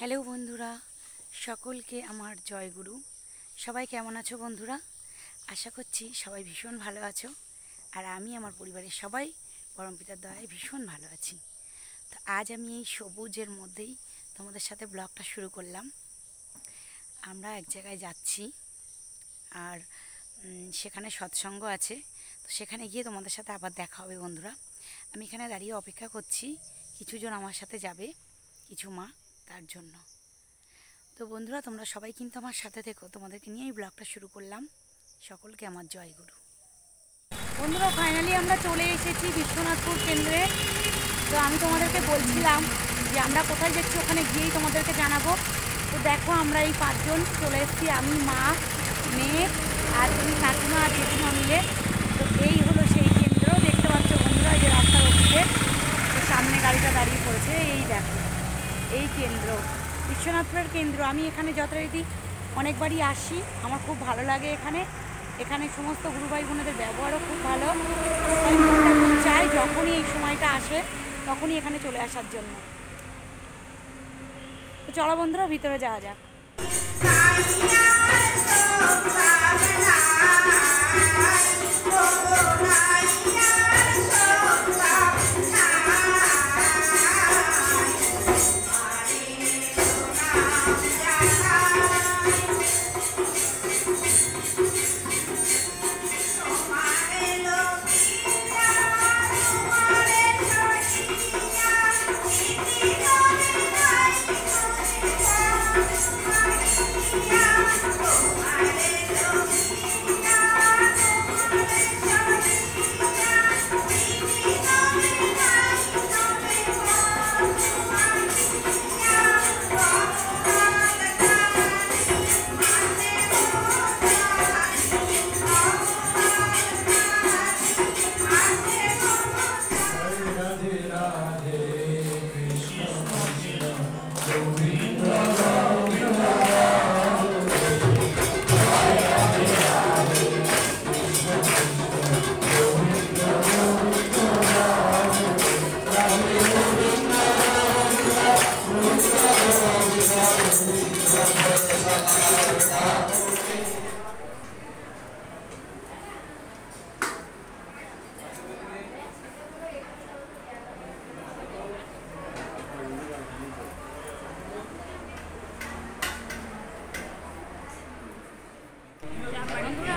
Hello বন্ধুরা, সকলকে আমার জয়গুরু। সবাই কেমন আছো বন্ধুরা? আশা করছি সবাই ভীষণ ভালো আছো। আর আমি আমার পরিবারের সবাই পরমপিতার দয়ায় ভীষণ ভালো আছি। তো আজ আমি এই সবুজের মধ্যেই তোমাদের সাথে ব্লগটা শুরু করলাম। আমরা এক জায়গায় যাচ্ছি, আর সেখানে সৎসঙ্গ আছে। তো সেখানে গিয়ে তোমাদের সাথে আবার দেখা হবে বন্ধুরা। আমি এখানে দাঁড়িয়ে অপেক্ষা করছি, কিছুজন আমার সাথে যাবে, কিছু মা, তার জন্য। তো বন্ধুরা, তোমরা সবাই কিন্তু আমার সাথে থেকো, তোমাদেরকে নিয়ে এই ব্লগটা শুরু করলাম। সকলকে আমার জয়গুরু। বন্ধুরা, ফাইনালি আমরা চলে এসেছি বিশ্বনাথপুর কেন্দ্রে। তো আমি তোমাদেরকে বলছিলাম যে আমরা কোথায় যাচ্ছি, ওখানে গিয়েই তোমাদেরকে জানাবো। তো দেখো, আমরা এই 5 জন চলে এসেছি, আমি, মা, মেয়ে আর তুমি কাকিমা আর জেঠিমা মিলে। তো এই হলো সেই কেন্দ্র, দেখতে পাচ্ছ বন্ধুরা, এই যে রাস্তার ওদিকে সামনে গাড়িটা দাঁড়িয়ে পড়েছে। এই দেখো, এই কেন্দ্র বিশ্বনাথপুরের কেন্দ্র। আমি এখানে যথারীতি অনেকবারই আসি, আমার খুব ভালো লাগে এখানে। এখানে সমস্ত গুরু ভাই বোনেদের ব্যবহারও খুব ভালো। আমি মনটা খুব চাই যখনই এই সময়টা আসে তখনই এখানে চলে আসার জন্য। তো চলো বন্ধুরা, ভিতরে যাওয়া যাক।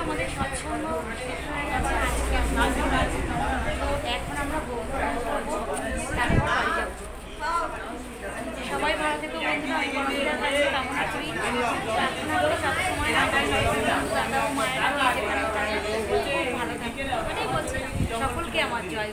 আমাদের সৎসঙ্গ শেষ হয়ে গেছে আজকে। তো এখন আমরা তারপর বাড়ি যাবো। সবাই ভালো থেকো বন্ধুরা, পরমপিতার কাছে কামনা করি প্রার্থনা করি সবসময় দাদা ও মায়েরা ভালো থাকে। এটাই বলছিলাম, সকলকে আমার জয়।